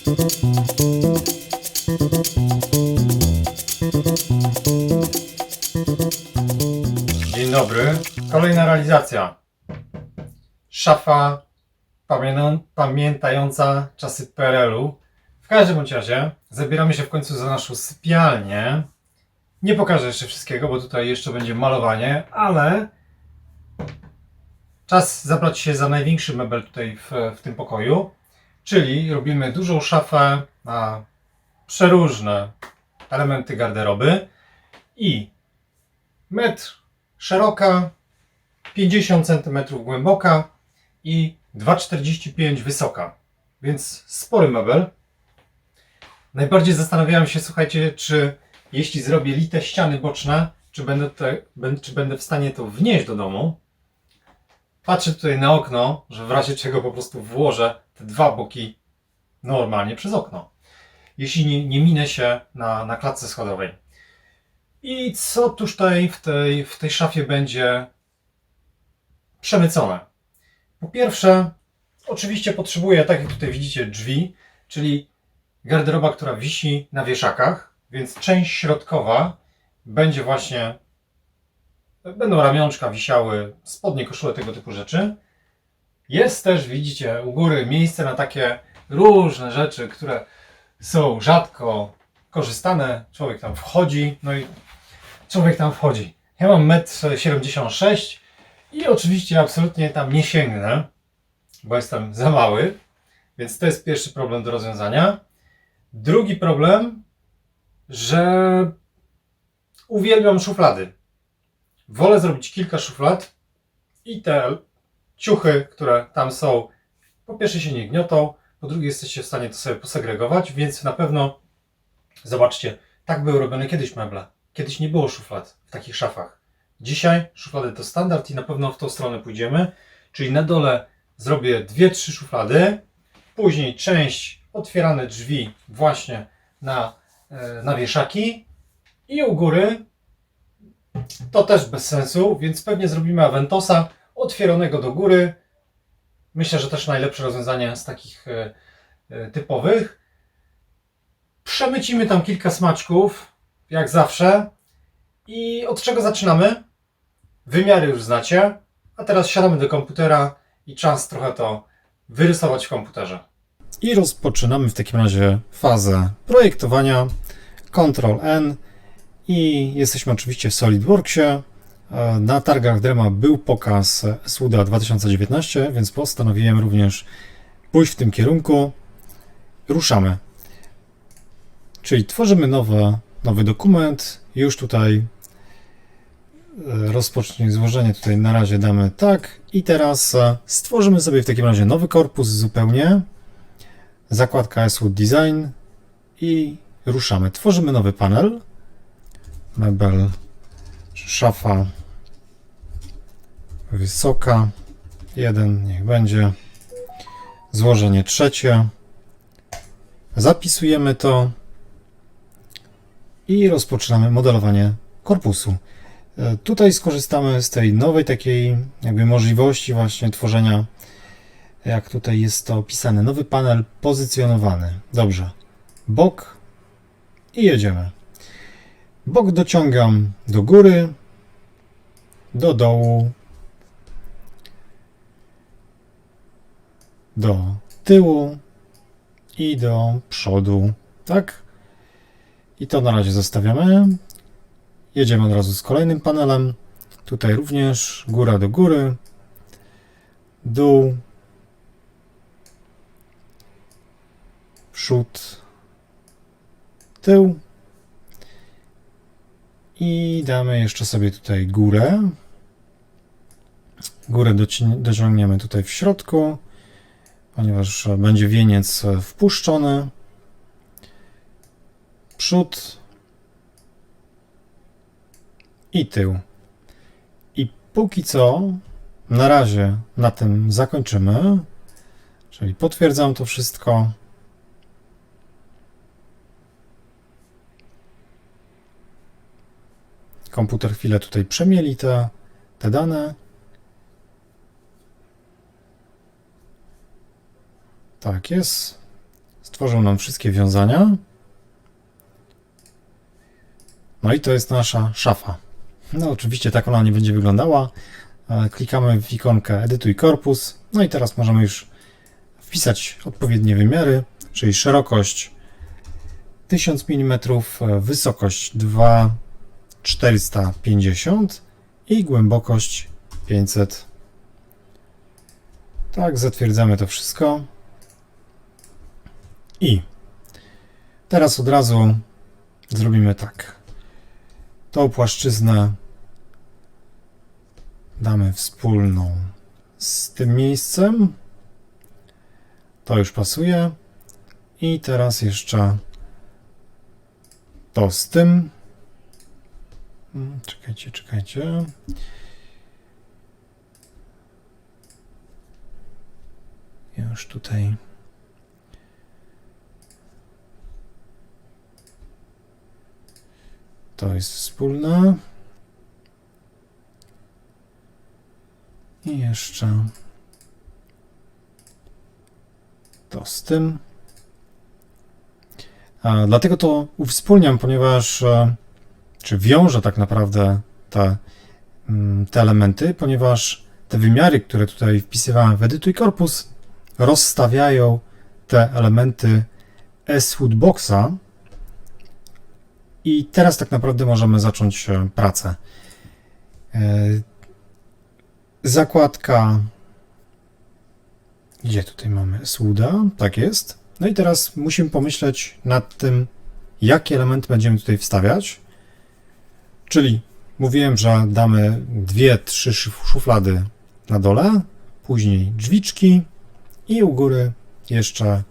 Dzień dobry. Kolejna realizacja. Szafa pamiętająca czasy PRL-u. W każdym bądź razie zabieramy się w końcu za naszą sypialnię. Nie pokażę jeszcze wszystkiego, bo tutaj jeszcze będzie malowanie, ale czas zabrać się za największy mebel tutaj w tym pokoju. Czyli robimy dużą szafę na przeróżne elementy garderoby i metr szeroka, 50 cm głęboka i 2,45 wysoka, więc spory mebel. Najbardziej zastanawiałem się, słuchajcie, czy jeśli zrobię lite ściany boczne, czy będę w stanie to wnieść do domu. Patrzę tutaj na okno, że w razie czego po prostu włożę te dwa boki normalnie przez okno, jeśli nie minę się na klatce schodowej. I co tuż tutaj w tej szafie będzie przemycone? Po pierwsze, oczywiście potrzebuję, tak jak tutaj widzicie, drzwi, czyli garderoba, która wisi na wieszakach, więc część środkowa będzie właśnie, będą ramionczka wisiały, spodnie, koszule, tego typu rzeczy. Jest też, widzicie, u góry miejsce na takie różne rzeczy, które są rzadko korzystane. Człowiek tam wchodzi, no i człowiek tam wchodzi. Ja mam 1,76 m i oczywiście absolutnie tam nie sięgnę, bo jestem za mały, więc to jest pierwszy problem do rozwiązania. Drugi problem, że uwielbiam szuflady. Wolę zrobić kilka szuflad i te ciuchy, które tam są, po pierwsze się nie gniotą, po drugie jesteście w stanie to sobie posegregować, więc na pewno, zobaczcie, tak były robione kiedyś meble. Kiedyś nie było szuflad w takich szafach. Dzisiaj szuflady to standard i na pewno w tą stronę pójdziemy. Czyli na dole zrobię 2-3 szuflady, później część otwierane drzwi właśnie na wieszaki i u góry to też bez sensu, więc pewnie zrobimy Aventosa otwieronego do góry. Myślę, że też najlepsze rozwiązanie z takich typowych. Przemycimy tam kilka smaczków, jak zawsze. I od czego zaczynamy? Wymiary już znacie, a teraz siadamy do komputera i czas trochę to wyrysować w komputerze. I rozpoczynamy w takim razie fazę projektowania. Ctrl+N i jesteśmy oczywiście w SolidWorksie. Na targach Drema był pokaz SUDA 2019, więc postanowiłem również pójść w tym kierunku. Ruszamy. Czyli tworzymy nowy dokument. Już tutaj rozpocznij złożenie. Tutaj na razie damy tak. I teraz stworzymy sobie w takim razie nowy korpus zupełnie. Zakładka SUD Design i ruszamy. Tworzymy nowy panel. Mebel, szafa wysoka. 1 niech będzie. Złożenie trzecie. Zapisujemy to. I rozpoczynamy modelowanie korpusu. Tutaj skorzystamy z tej nowej takiej jakby możliwości właśnie tworzenia, jak tutaj jest to opisane, nowy panel pozycjonowany. Dobrze. Bok i jedziemy. Bok dociągam do góry, do dołu, do tyłu i do przodu. Tak? I to na razie zostawiamy. Jedziemy od razu z kolejnym panelem. Tutaj również góra do góry, dół, przód, tył i damy jeszcze sobie tutaj górę. Górę dociągniemy tutaj w środku, ponieważ będzie wieniec wpuszczony. Przód i tył. I póki co, na razie na tym zakończymy. Czyli potwierdzam to wszystko. Komputer chwilę tutaj przemieli te dane. Tak jest. stworzył nam wszystkie wiązania. No i to jest nasza szafa. No oczywiście tak ona nie będzie wyglądała. Klikamy w ikonkę Edytuj korpus. No i teraz możemy już wpisać odpowiednie wymiary, czyli szerokość 1000 mm, wysokość 2450 i głębokość 500. Tak, zatwierdzamy to wszystko. I teraz od razu zrobimy tak. Tą płaszczyznę damy wspólną z tym miejscem. To już pasuje. I teraz jeszcze to z tym. Czekajcie. Już tutaj. To jest wspólne. I jeszcze to z tym. Dlatego to uwspólniam, ponieważ czy wiążę tak naprawdę te elementy, ponieważ te wymiary, które tutaj wpisywałem w Edytuj korpus, rozstawiają te elementy SHootBoxa i teraz tak naprawdę możemy zacząć pracę. Zakładka, gdzie tutaj mamy SHooda, tak jest. No i teraz musimy pomyśleć nad tym, jaki element będziemy tutaj wstawiać. Czyli mówiłem, że damy 2-3 szuflady na dole, później drzwiczki i u góry jeszcze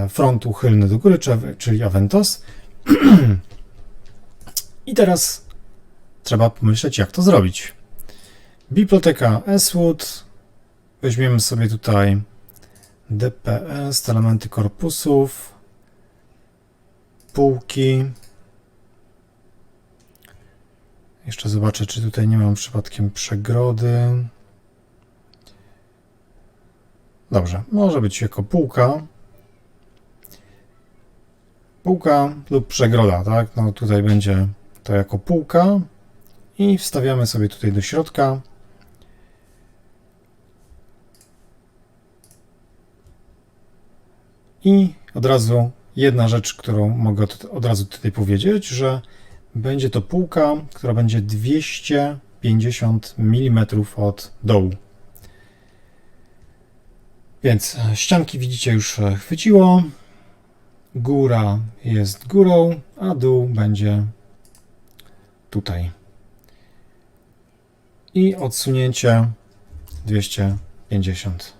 front uchylny do góry, czyli Aventos. I teraz trzeba pomyśleć, jak to zrobić. Biblioteka SHoot. Weźmiemy sobie tutaj DPS, elementy korpusów, półki. Jeszcze zobaczę, czy tutaj nie mam przypadkiem przegrody. Dobrze, może być jako półka. Półka lub przegroda, tak? No tutaj będzie to jako półka i wstawiamy sobie tutaj do środka. I od razu jedna rzecz, którą mogę od razu tutaj powiedzieć, że będzie to półka, która będzie 250 mm od dołu. Więc ścianki widzicie już chwyciło. Góra jest górą, a dół będzie tutaj. I odsunięcie 250.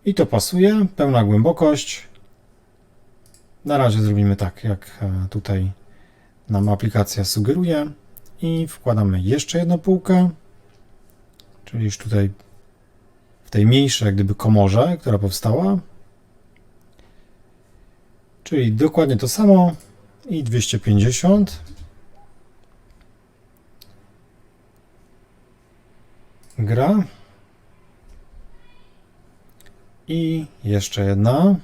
I to pasuje, pełna głębokość. Na razie zrobimy tak, jak tutaj nam aplikacja sugeruje. I wkładamy jeszcze jedną półkę, czyli już tutaj w tej mniejszej jak gdyby komorze, która powstała. Czyli dokładnie to samo i 250. Gra. I jeszcze jedna.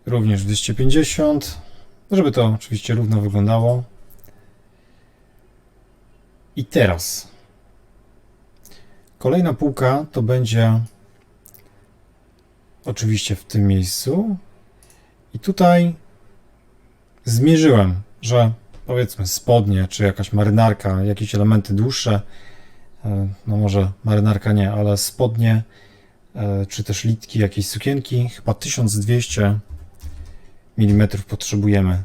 Również 250, żeby to oczywiście równo wyglądało. I teraz kolejna półka to będzie oczywiście w tym miejscu. I tutaj zmierzyłem, że powiedzmy spodnie, czy jakaś marynarka, jakieś elementy dłuższe, no może marynarka nie, ale spodnie, czy też litki, jakieś sukienki, chyba 1200 mm potrzebujemy,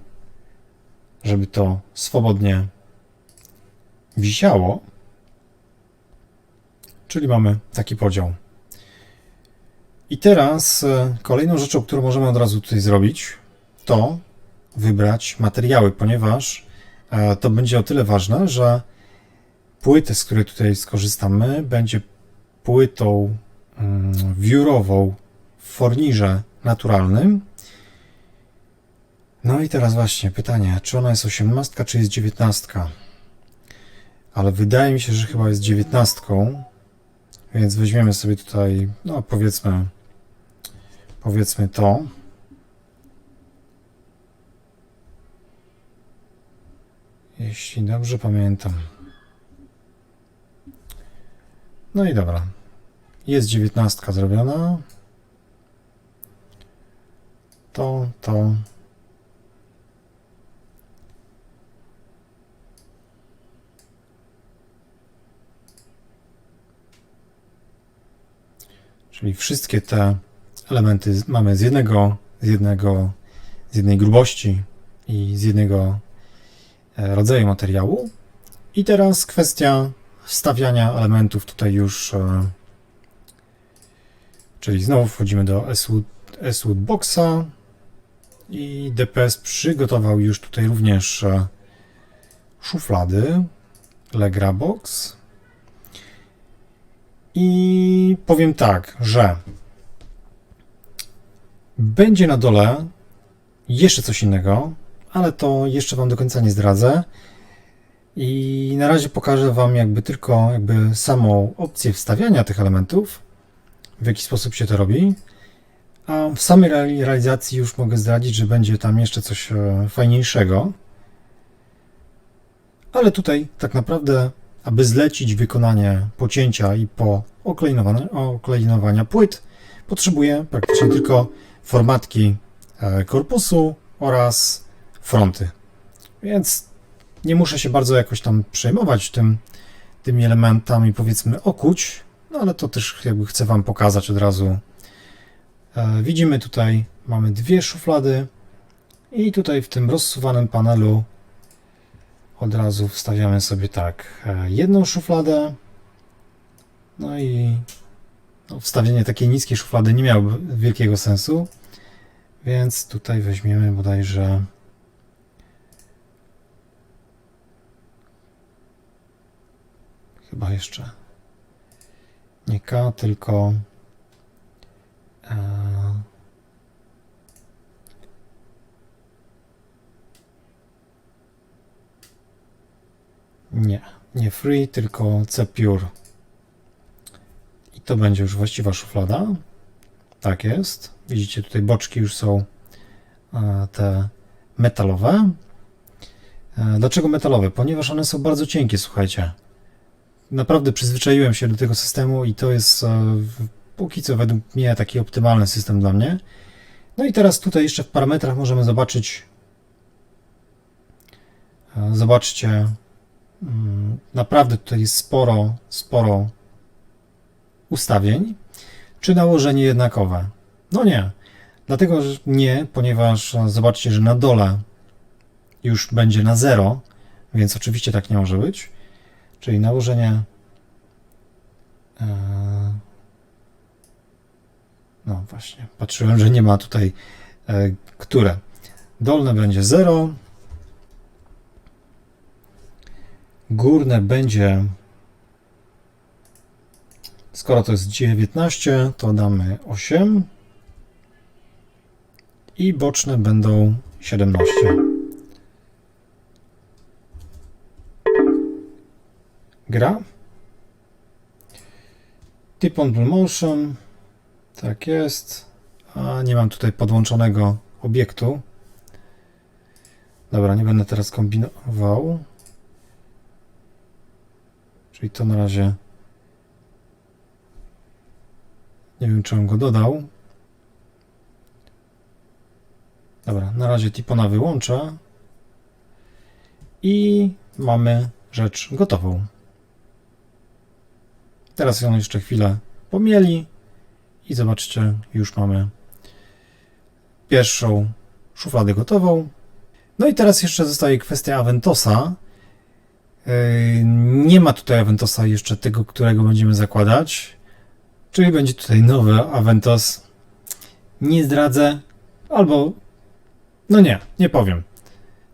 żeby to swobodnie wisiało. Czyli mamy taki podział. I teraz kolejną rzeczą, którą możemy od razu tutaj zrobić, to wybrać materiały, ponieważ to będzie o tyle ważne, że płytę, z której tutaj skorzystamy, będzie płytą wiórową w fornirze naturalnym. No i teraz właśnie pytanie, czy ona jest 18, czy jest 19? ale wydaje mi się, że chyba jest 19, więc weźmiemy sobie tutaj, no powiedzmy to. Jeśli dobrze pamiętam. No i dobra. Jest 19 zrobiona. To. Czyli wszystkie te elementy mamy z jednej grubości i z jednego rodzaju materiału. I teraz kwestia wstawiania elementów tutaj już, czyli znowu wchodzimy do SWOOD Boxa i DPS przygotował już tutaj również szuflady Legra Box. I powiem tak, że będzie na dole jeszcze coś innego, ale to jeszcze Wam do końca nie zdradzę. I na razie pokażę Wam tylko samą opcję wstawiania tych elementów, w jaki sposób się to robi. A w samej realizacji już mogę zdradzić, że będzie tam jeszcze coś fajniejszego. Ale tutaj tak naprawdę, aby zlecić wykonanie pocięcia i oklejnowania płyt, potrzebuję praktycznie tylko formatki korpusu oraz fronty. Więc nie muszę się bardzo jakoś tam przejmować tymi elementami, powiedzmy, okuć, no ale to też chcę Wam pokazać od razu. Widzimy tutaj, mamy dwie szuflady i tutaj w tym rozsuwanym panelu od razu wstawiamy sobie tak jedną szufladę. No i wstawienie takiej niskiej szuflady nie miałoby wielkiego sensu, więc tutaj weźmiemy bodajże chyba jeszcze nie K, tylko nie Free, tylko C Pure. I to będzie już właściwa szuflada. Tak jest. Widzicie, tutaj boczki już są te metalowe. Dlaczego metalowe? Ponieważ one są bardzo cienkie, słuchajcie. Naprawdę przyzwyczaiłem się do tego systemu i to jest póki co według mnie taki optymalny system dla mnie. No i teraz tutaj jeszcze w parametrach możemy zobaczyć, zobaczcie, naprawdę tutaj jest sporo ustawień. Czy nałożenie jednakowe? No nie. Dlatego że nie, ponieważ zobaczcie, że na dole już będzie na 0, więc oczywiście tak nie może być. Czyli nałożenie no właśnie, patrzyłem, że nie ma tutaj które. Dolne będzie 0. Górne będzie, skoro to jest 19, to damy 8 i boczne będą 17. Gra. Tip on Blue Motion. Tak jest. A nie mam tutaj podłączonego obiektu. Dobra, nie będę teraz kombinował. Czyli to na razie nie wiem, czy on go dodał. Dobra, na razie Tipona wyłączę. I mamy rzecz gotową. Teraz ją jeszcze chwilę pomieli i zobaczcie, już mamy pierwszą szufladę gotową. No i teraz jeszcze zostaje kwestia Aventosa. Nie ma tutaj Aventosa jeszcze tego, którego będziemy zakładać. Czyli będzie tutaj nowy Aventos. Nie zdradzę, albo no nie powiem.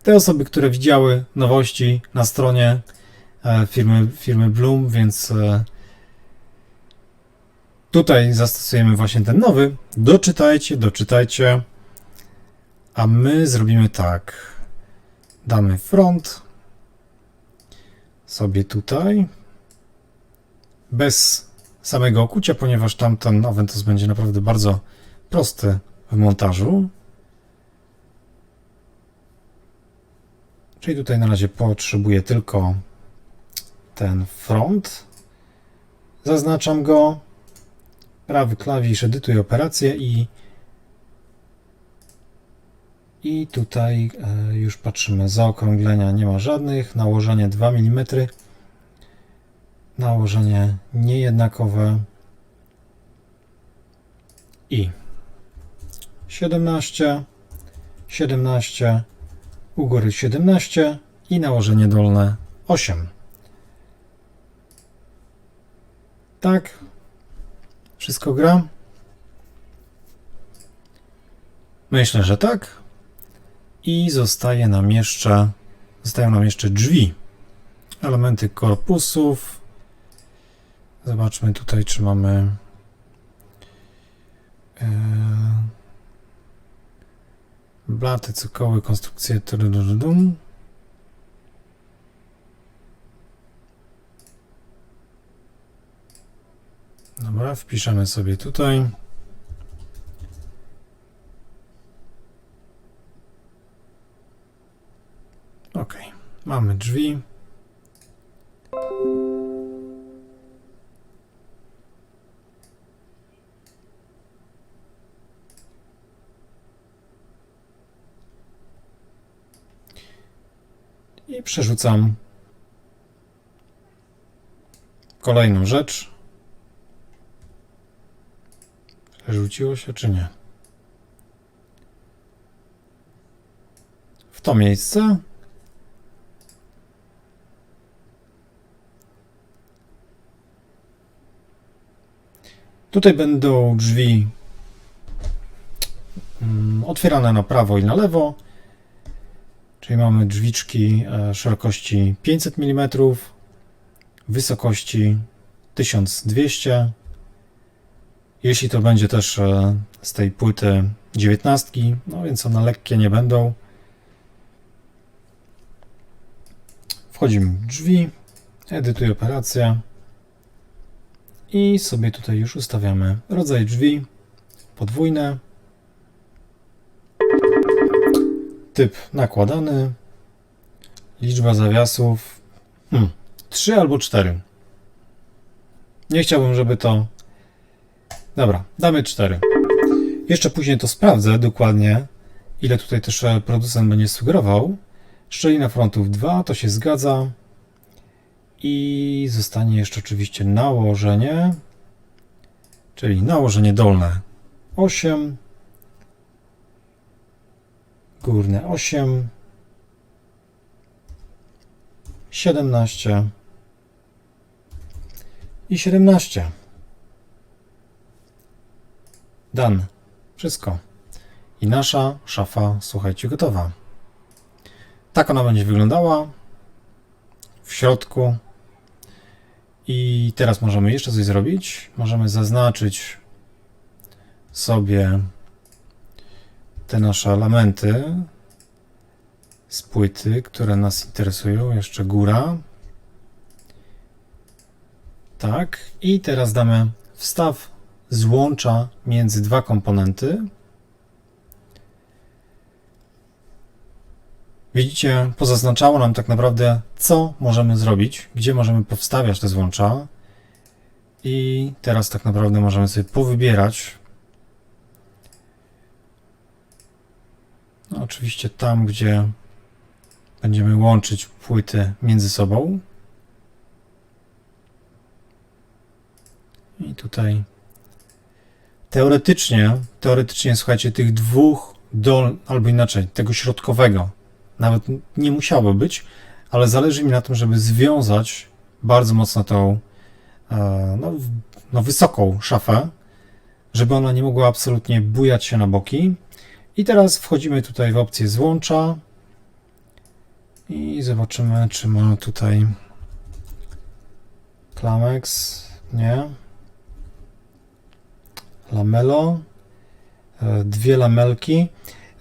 Te osoby, które widziały nowości na stronie firmy Bloom, więc tutaj zastosujemy właśnie ten nowy. Doczytajcie. A my zrobimy tak. Damy front. sobie tutaj bez samego okucia, ponieważ tamten Aventus będzie naprawdę bardzo prosty w montażu. Czyli tutaj na razie potrzebuję tylko ten front. Zaznaczam go. Prawy klawisz, edytuj operację i tutaj już patrzymy. Zaokrąglenia nie ma żadnych. Nałożenie 2 mm. Nałożenie niejednakowe. I 17, 17, u góry 17 i nałożenie dolne 8. Tak. Wszystko gra? Myślę, że tak. I zostają nam jeszcze drzwi. Elementy korpusów. Zobaczmy tutaj, czy mamy blaty, cokoły, konstrukcje. Dobra, wpiszemy sobie tutaj. Ok, mamy drzwi. I przerzucam kolejną rzecz. Przerzuciło się czy nie? W to miejsce. Tutaj będą drzwi otwierane na prawo i na lewo. Czyli mamy drzwiczki szerokości 500 mm, wysokości 1200. Jeśli to będzie też z tej płyty 19, no więc one lekkie nie będą. Wchodzimy w drzwi, edytuj operację i sobie tutaj już ustawiamy rodzaj drzwi, podwójne, typ nakładany, liczba zawiasów 3 albo 4. Nie chciałbym, żeby to... Dobra, damy 4. Jeszcze później to sprawdzę dokładnie, ile tutaj też producent będzie sugerował. Szczelina frontów 2, to się zgadza. I zostanie jeszcze oczywiście nałożenie, czyli nałożenie dolne 8, górne 8, 17 i 17. Done. Wszystko. I nasza szafa, słuchajcie, gotowa. Tak ona będzie wyglądała w środku. I teraz możemy jeszcze coś zrobić. Możemy zaznaczyć sobie te nasze elementy z płyty, które nas interesują. Jeszcze góra. Tak. I teraz damy wstaw złącza między dwa komponenty. Widzicie, pozaznaczało nam tak naprawdę, co możemy zrobić, gdzie możemy powstawiać te złącza. I teraz tak naprawdę możemy sobie powybierać. No, oczywiście tam, gdzie będziemy łączyć płyty między sobą. I tutaj teoretycznie, słuchajcie, tych dwóch albo inaczej, tego środkowego nawet nie musiało być, ale zależy mi na tym, żeby związać bardzo mocno tą wysoką szafę, żeby ona nie mogła absolutnie bujać się na boki. I teraz wchodzimy tutaj w opcję złącza i zobaczymy, czy ma tutaj Klamex, nie, lamelo, dwie lamelki.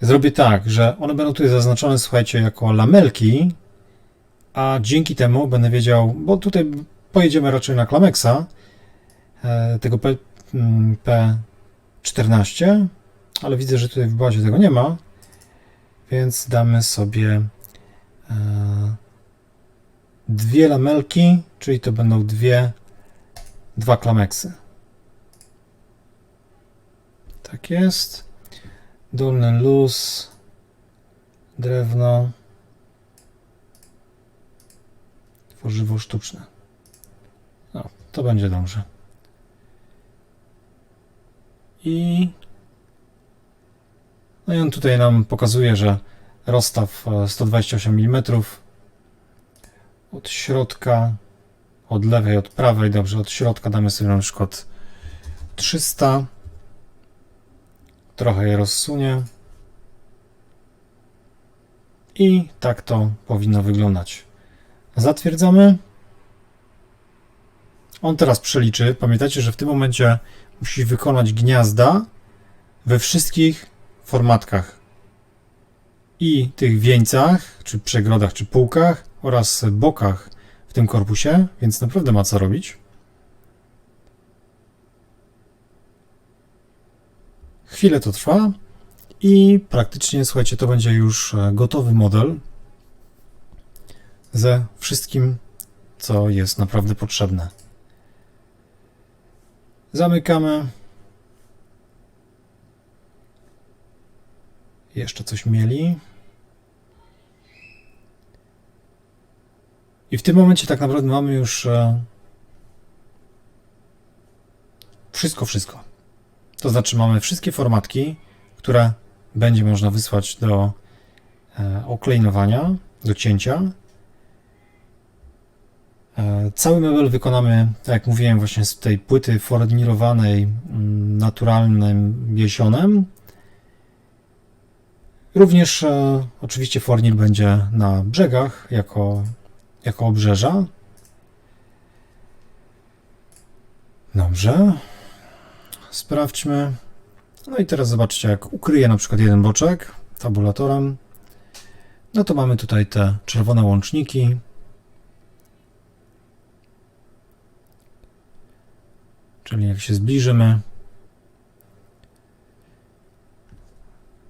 Zrobię tak, że one będą tutaj zaznaczone, słuchajcie, jako lamelki a dzięki temu będę wiedział, bo tutaj pojedziemy raczej na Klamexa, tego P14, ale widzę, że tutaj w bazie tego nie ma, więc damy sobie dwie lamelki, czyli to będą dwa Klamexy. Tak jest. Dolny luz, drewno, tworzywo sztuczne. No, to będzie dobrze. No i on tutaj nam pokazuje, że rozstaw 128 mm od środka, od lewej, od prawej. Dobrze, od środka damy sobie na przykład 300. Trochę je rozsunie. I tak to powinno wyglądać. Zatwierdzamy. On teraz przeliczy. Pamiętajcie, że w tym momencie musi wykonać gniazda we wszystkich formatkach. I tych wieńcach, czy przegrodach, czy półkach oraz bokach w tym korpusie, więc naprawdę ma co robić. Chwilę to trwa i praktycznie, słuchajcie, to będzie już gotowy model ze wszystkim, co jest naprawdę potrzebne. Zamykamy. Jeszcze coś mieli. I w tym momencie tak naprawdę mamy już wszystko. To znaczy mamy wszystkie formatki, które będzie można wysłać do oklejnowania, do cięcia. Cały mebel wykonamy, tak jak mówiłem, właśnie z tej płyty fornirowanej naturalnym jesionem. Również oczywiście fornir będzie na brzegach jako obrzeża. Dobrze. Sprawdźmy. No i teraz zobaczcie, jak ukryję na przykład jeden boczek tabulatorem. No to mamy tutaj te czerwone łączniki. Czyli jak się zbliżymy,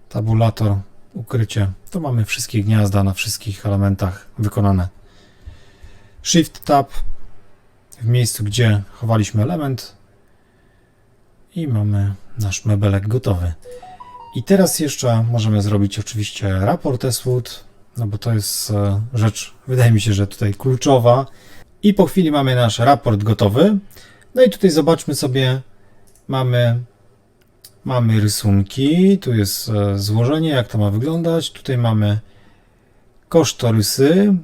tabulator, ukrycie, to mamy wszystkie gniazda na wszystkich elementach wykonane. Shift Tab w miejscu, gdzie chowaliśmy element i mamy nasz mebelek gotowy. I teraz jeszcze możemy zrobić oczywiście raport S-Wood, no bo to jest rzecz, wydaje mi się, że tutaj kluczowa. I po chwili mamy nasz raport gotowy. No i tutaj zobaczmy sobie, mamy rysunki, tu jest złożenie, jak to ma wyglądać. Tutaj mamy kosztorysy,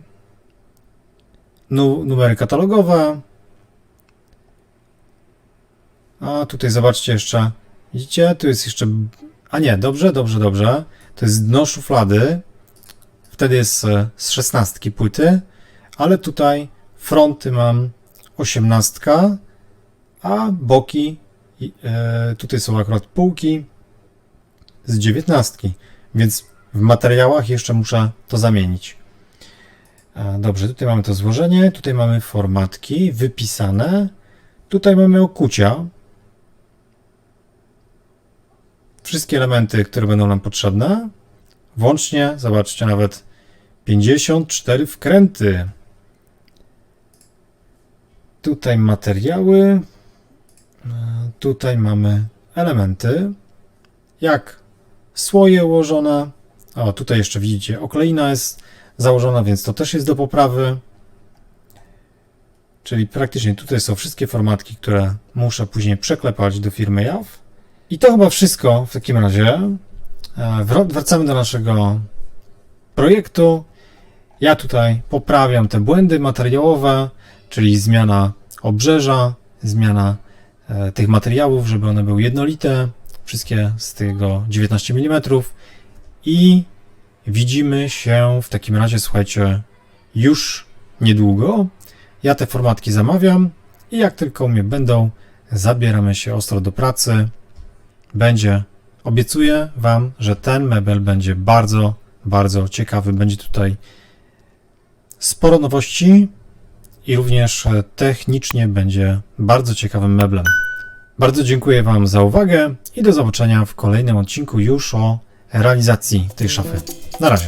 numery katalogowe. A tutaj zobaczcie jeszcze, widzicie, tu jest jeszcze, a nie, dobrze. To jest dno szuflady, wtedy jest z 16 płyty, ale tutaj fronty mam 18, a boki, tutaj są akurat półki z 19, więc w materiałach jeszcze muszę to zamienić. Dobrze, tutaj mamy to złożenie, tutaj mamy formatki wypisane, tutaj mamy okucia. Wszystkie elementy, które będą nam potrzebne. Włącznie, zobaczcie, nawet 54 wkręty. Tutaj materiały. Tutaj mamy elementy. Jak słoje ułożone. O, tutaj jeszcze widzicie, okleina jest założona, więc to też jest do poprawy. Czyli praktycznie tutaj są wszystkie formatki, które muszę później przeklepać do firmy JAW. I to chyba wszystko w takim razie. Wracamy do naszego projektu. Ja tutaj poprawiam te błędy materiałowe, czyli zmiana obrzeża, zmiana tych materiałów, żeby one były jednolite, wszystkie z tego 19 mm. I widzimy się w takim razie, słuchajcie, już niedługo. Ja te formatki zamawiam i jak tylko u mnie będą, zabieramy się ostro do pracy. Obiecuję Wam, że ten mebel będzie bardzo, bardzo ciekawy. Będzie tutaj sporo nowości i również technicznie będzie bardzo ciekawym meblem. Bardzo dziękuję Wam za uwagę i do zobaczenia w kolejnym odcinku już o realizacji tej szafy. Na razie.